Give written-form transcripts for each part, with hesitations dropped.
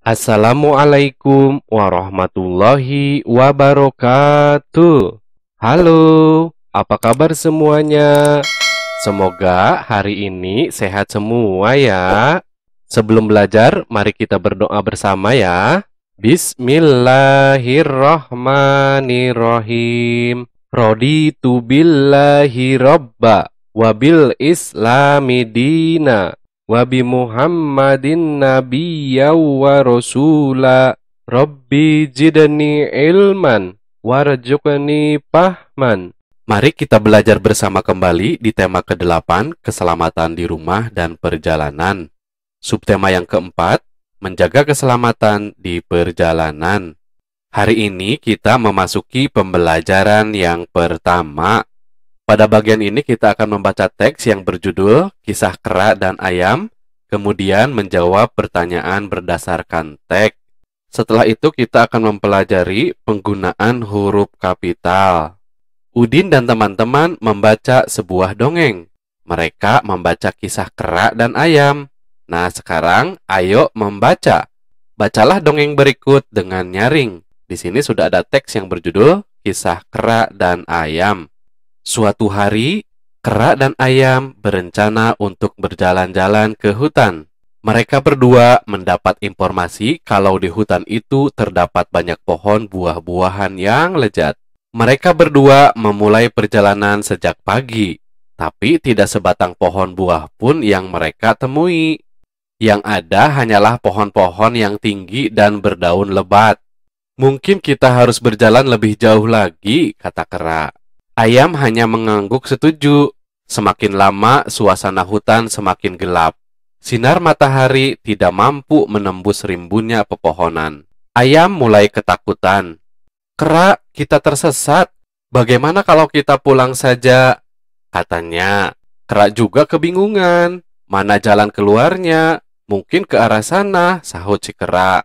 Assalamualaikum warahmatullahi wabarakatuh. Halo, apa kabar semuanya? Semoga hari ini sehat semua ya. Sebelum belajar, mari kita berdoa bersama ya. Bismillahirrahmanirrahim. Raditu billahi robba wabil islami dina Wabi Muhammadin nabiyya wa rasula. Rabbi jidni ilman warzuqni fahman. Mari kita belajar bersama kembali di tema ke-8, keselamatan di rumah dan perjalanan. Subtema yang keempat, menjaga keselamatan di perjalanan. Hari ini kita memasuki pembelajaran yang pertama. Pada bagian ini kita akan membaca teks yang berjudul Kisah Kera dan Ayam, kemudian menjawab pertanyaan berdasarkan teks. Setelah itu kita akan mempelajari penggunaan huruf kapital. Udin dan teman-teman membaca sebuah dongeng. Mereka membaca kisah kera dan ayam. Nah, sekarang ayo membaca. Bacalah dongeng berikut dengan nyaring. Di sini sudah ada teks yang berjudul Kisah Kera dan Ayam. Suatu hari, kera dan ayam berencana untuk berjalan-jalan ke hutan. Mereka berdua mendapat informasi kalau di hutan itu terdapat banyak pohon buah-buahan yang lezat. Mereka berdua memulai perjalanan sejak pagi, tapi tidak sebatang pohon buah pun yang mereka temui. Yang ada hanyalah pohon-pohon yang tinggi dan berdaun lebat. Mungkin kita harus berjalan lebih jauh lagi, kata kera. Ayam hanya mengangguk setuju. Semakin lama, suasana hutan semakin gelap. Sinar matahari tidak mampu menembus rimbunnya pepohonan. Ayam mulai ketakutan. Kera, kita tersesat. Bagaimana kalau kita pulang saja? Katanya. Kera juga kebingungan. Mana jalan keluarnya? Mungkin ke arah sana, sahut si kera.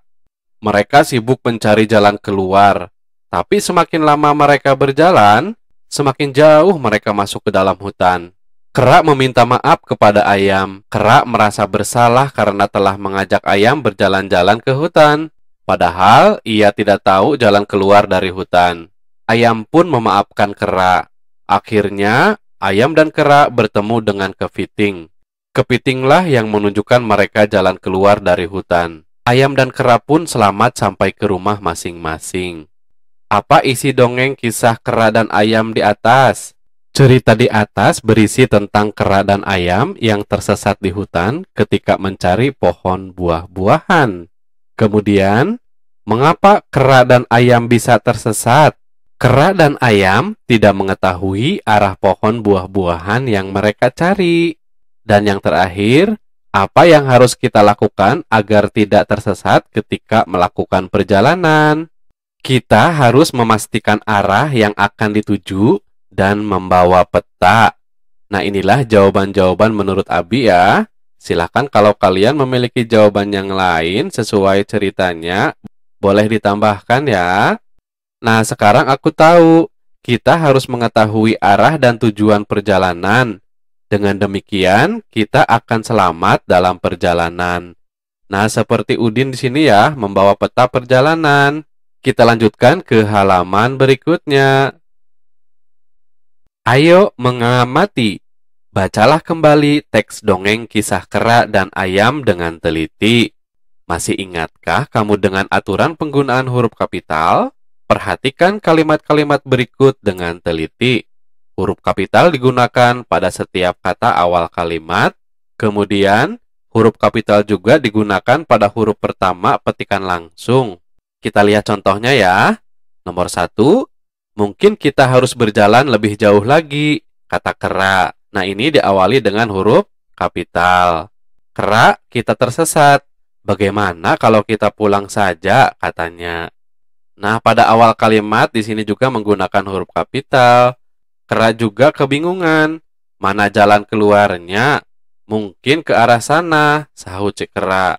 Mereka sibuk mencari jalan keluar. Tapi semakin lama mereka berjalan, semakin jauh mereka masuk ke dalam hutan. Kera meminta maaf kepada ayam. Kera merasa bersalah karena telah mengajak ayam berjalan-jalan ke hutan. Padahal ia tidak tahu jalan keluar dari hutan. Ayam pun memaafkan kera. Akhirnya, ayam dan kera bertemu dengan kepiting. Kepitinglah yang menunjukkan mereka jalan keluar dari hutan. Ayam dan kera pun selamat sampai ke rumah masing-masing. Apa isi dongeng kisah kera dan ayam di atas? Cerita di atas berisi tentang kera dan ayam yang tersesat di hutan ketika mencari pohon buah-buahan. Kemudian, mengapa kera dan ayam bisa tersesat? Kera dan ayam tidak mengetahui arah pohon buah-buahan yang mereka cari. Dan yang terakhir, apa yang harus kita lakukan agar tidak tersesat ketika melakukan perjalanan? Kita harus memastikan arah yang akan dituju dan membawa peta. Nah, inilah jawaban-jawaban menurut Abi ya. Silahkan kalau kalian memiliki jawaban yang lain sesuai ceritanya, boleh ditambahkan ya. Nah, sekarang aku tahu, kita harus mengetahui arah dan tujuan perjalanan. Dengan demikian, kita akan selamat dalam perjalanan. Nah, seperti Udin di sini ya, membawa peta perjalanan. Kita lanjutkan ke halaman berikutnya. Ayo mengamati. Bacalah kembali teks dongeng kisah kera dan ayam dengan teliti. Masih ingatkah kamu dengan aturan penggunaan huruf kapital? Perhatikan kalimat-kalimat berikut dengan teliti. Huruf kapital digunakan pada setiap kata awal kalimat. Kemudian, huruf kapital juga digunakan pada huruf pertama petikan langsung. Kita lihat contohnya ya. Nomor 1, mungkin kita harus berjalan lebih jauh lagi, kata kera. Nah, ini diawali dengan huruf kapital. Kera, kita tersesat. Bagaimana kalau kita pulang saja, katanya. Nah, pada awal kalimat di sini juga menggunakan huruf kapital. Kera juga kebingungan. Mana jalan keluarnya? Mungkin ke arah sana, sahut si kera.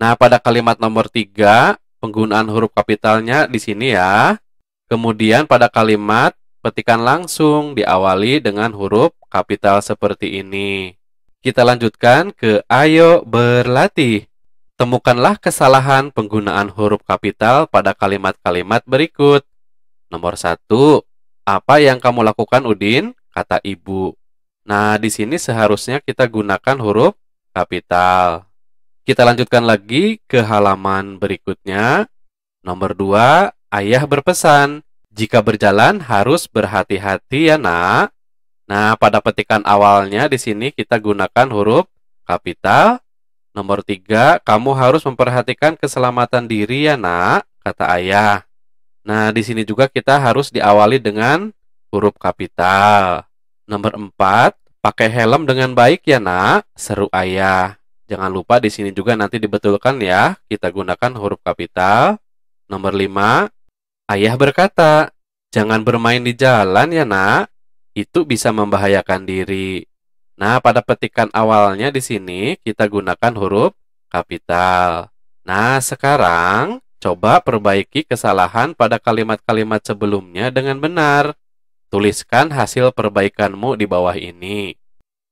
Nah, pada kalimat nomor 3, penggunaan huruf kapitalnya di sini ya. Kemudian pada kalimat petikan langsung diawali dengan huruf kapital seperti ini. Kita lanjutkan ke ayo berlatih. Temukanlah kesalahan penggunaan huruf kapital pada kalimat-kalimat berikut. Nomor 1. Apa yang kamu lakukan, Udin? Kata ibu. Nah, di sini seharusnya kita gunakan huruf kapital. Kita lanjutkan lagi ke halaman berikutnya. Nomor 2. Ayah berpesan, jika berjalan harus berhati-hati ya, Nak. Nah, pada petikan awalnya di sini kita gunakan huruf kapital. Nomor 3, kamu harus memperhatikan keselamatan diri ya, Nak, kata ayah. Nah, di sini juga kita harus diawali dengan huruf kapital. Nomor 4, pakai helm dengan baik ya, Nak, seru ayah. Jangan lupa di sini juga nanti dibetulkan ya, kita gunakan huruf kapital. Nomor 5, ayah berkata, jangan bermain di jalan ya, Nak, itu bisa membahayakan diri. Nah, pada petikan awalnya di sini kita gunakan huruf kapital. Nah, sekarang coba perbaiki kesalahan pada kalimat-kalimat sebelumnya dengan benar. Tuliskan hasil perbaikanmu di bawah ini.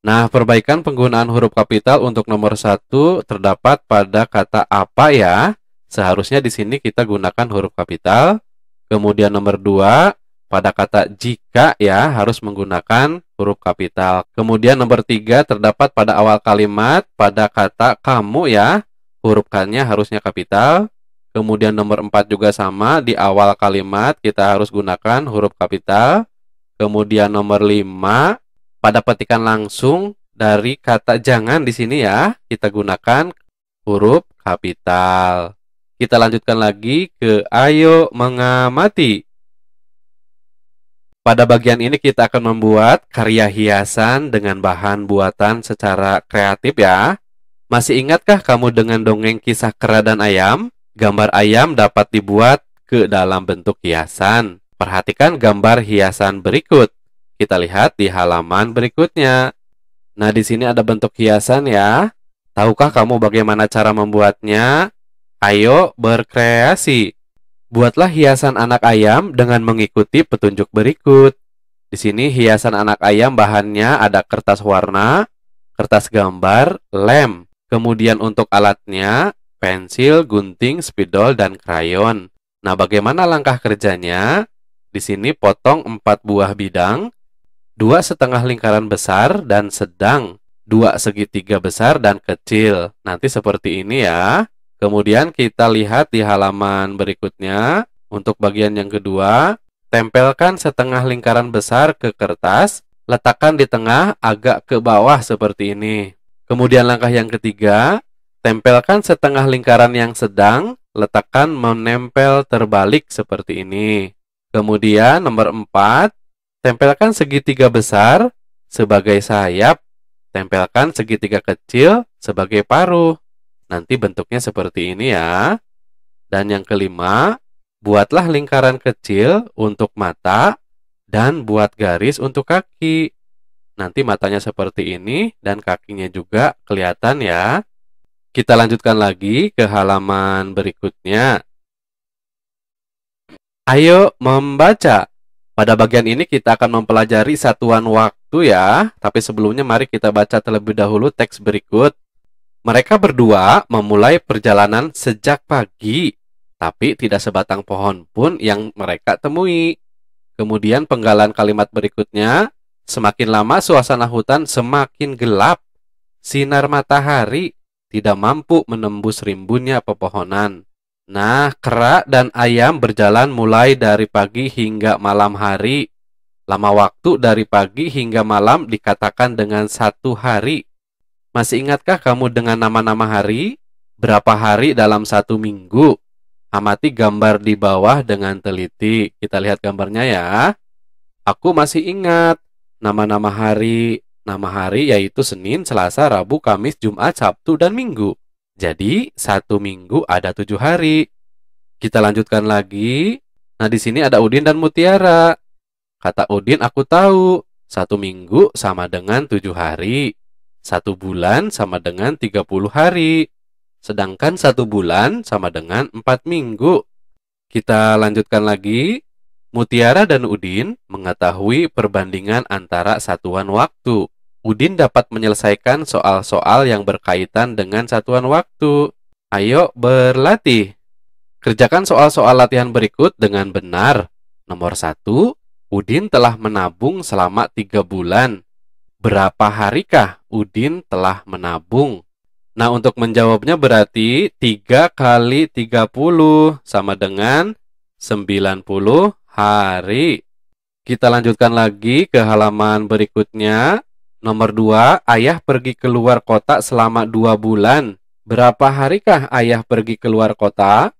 Nah, perbaikan penggunaan huruf kapital untuk nomor 1 terdapat pada kata apa ya? Seharusnya di sini kita gunakan huruf kapital. Kemudian nomor 2, pada kata jika ya harus menggunakan huruf kapital. Kemudian nomor 3 terdapat pada awal kalimat pada kata kamu ya, huruf K-nya harusnya kapital. Kemudian nomor 4 juga sama, di awal kalimat kita harus gunakan huruf kapital. Kemudian nomor 5 pada petikan langsung dari kata jangan di sini ya, kita gunakan huruf kapital. Kita lanjutkan lagi ke ayo mengamati. Pada bagian ini kita akan membuat karya hiasan dengan bahan buatan secara kreatif ya. Masih ingatkah kamu dengan dongeng kisah kera dan ayam? Gambar ayam dapat dibuat ke dalam bentuk hiasan. Perhatikan gambar hiasan berikut. Kita lihat di halaman berikutnya. Nah, di sini ada bentuk hiasan ya. Tahukah kamu bagaimana cara membuatnya? Ayo berkreasi. Buatlah hiasan anak ayam dengan mengikuti petunjuk berikut. Di sini hiasan anak ayam bahannya ada kertas warna, kertas gambar, lem. Kemudian untuk alatnya, pensil, gunting, spidol, dan krayon. Nah, bagaimana langkah kerjanya? Di sini potong 4 buah bidang, 2 setengah lingkaran besar dan sedang, 2 segitiga besar dan kecil. Nanti seperti ini ya. Kemudian kita lihat di halaman berikutnya. Untuk bagian yang kedua, tempelkan setengah lingkaran besar ke kertas, letakkan di tengah agak ke bawah seperti ini. Kemudian langkah yang ketiga, tempelkan setengah lingkaran yang sedang, letakkan menempel terbalik seperti ini. Kemudian nomor 4, tempelkan segitiga besar sebagai sayap, tempelkan segitiga kecil sebagai paruh. Nanti bentuknya seperti ini ya. Dan yang kelima, buatlah lingkaran kecil untuk mata dan buat garis untuk kaki. Nanti matanya seperti ini dan kakinya juga kelihatan ya. Kita lanjutkan lagi ke halaman berikutnya. Ayo membaca. Pada bagian ini kita akan mempelajari satuan waktu ya. Tapi sebelumnya mari kita baca terlebih dahulu teks berikut. Mereka berdua memulai perjalanan sejak pagi, tapi tidak sebatang pohon pun yang mereka temui. Kemudian penggalan kalimat berikutnya, semakin lama suasana hutan semakin gelap. Sinar matahari tidak mampu menembus rimbunnya pepohonan. Nah, kera dan ayam berjalan mulai dari pagi hingga malam hari. Lama waktu dari pagi hingga malam dikatakan dengan 1 hari. Masih ingatkah kamu dengan nama-nama hari? Berapa hari dalam 1 minggu? Amati gambar di bawah dengan teliti. Kita lihat gambarnya ya. Aku masih ingat nama-nama hari. Nama hari yaitu Senin, Selasa, Rabu, Kamis, Jumat, Sabtu, dan Minggu. Jadi 1 minggu ada 7 hari. Kita lanjutkan lagi. Nah, di sini ada Udin dan Mutiara. Kata Udin, aku tahu. 1 minggu sama dengan 7 hari. 1 bulan sama dengan 30 hari. Sedangkan 1 bulan sama dengan 4 minggu. Kita lanjutkan lagi. Mutiara dan Udin mengetahui perbandingan antara satuan waktu. Udin dapat menyelesaikan soal-soal yang berkaitan dengan satuan waktu. Ayo berlatih. Kerjakan soal-soal latihan berikut dengan benar. Nomor 1, Udin telah menabung selama 3 bulan. Berapa harikah Udin telah menabung? Nah, untuk menjawabnya berarti 3 kali 30 sama dengan 90 hari. Kita lanjutkan lagi ke halaman berikutnya. Nomor 2, ayah pergi keluar kota selama 2 bulan. Berapa harikah ayah pergi keluar kota?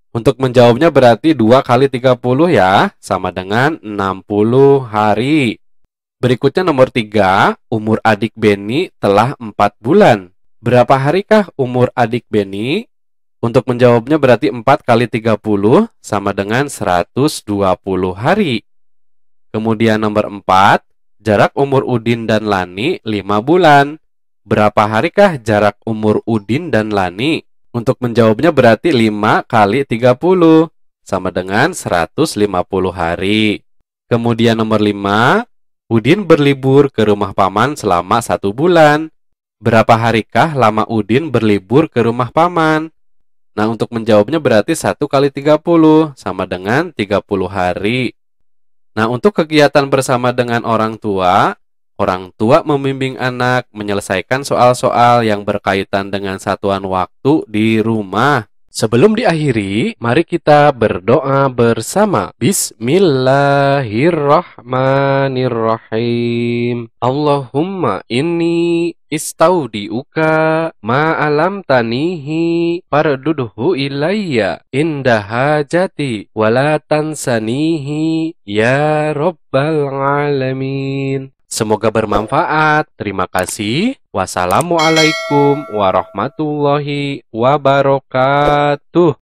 Untuk menjawabnya berarti 2 kali 30 ya, sama dengan 60 hari. Berikutnya nomor 3, umur adik Beni telah 4 bulan. Berapa harikah umur adik Beni? Untuk menjawabnya berarti 4 kali 30 sama dengan 120 hari. Kemudian nomor 4, jarak umur Udin dan Lani 5 bulan. Berapa harikah jarak umur Udin dan Lani? Untuk menjawabnya berarti 5 kali 30 sama dengan 150 hari. Kemudian nomor 5, Udin berlibur ke rumah paman selama 1 bulan. Berapa harikah lama Udin berlibur ke rumah paman? Nah, untuk menjawabnya berarti 1 kali 30 sama dengan 30 hari. Nah, untuk kegiatan bersama dengan orang tua membimbing anak menyelesaikan soal-soal yang berkaitan dengan satuan waktu di rumah. Sebelum diakhiri, mari kita berdoa bersama. Bismillahirrahmanirrahim. Allahumma inni istaudiuka ma'alam tanihi fardudhu ilayya inda hajati wala tansanihi ya rabbal alamin. Semoga bermanfaat. Terima kasih. Wassalamualaikum warahmatullahi wabarakatuh.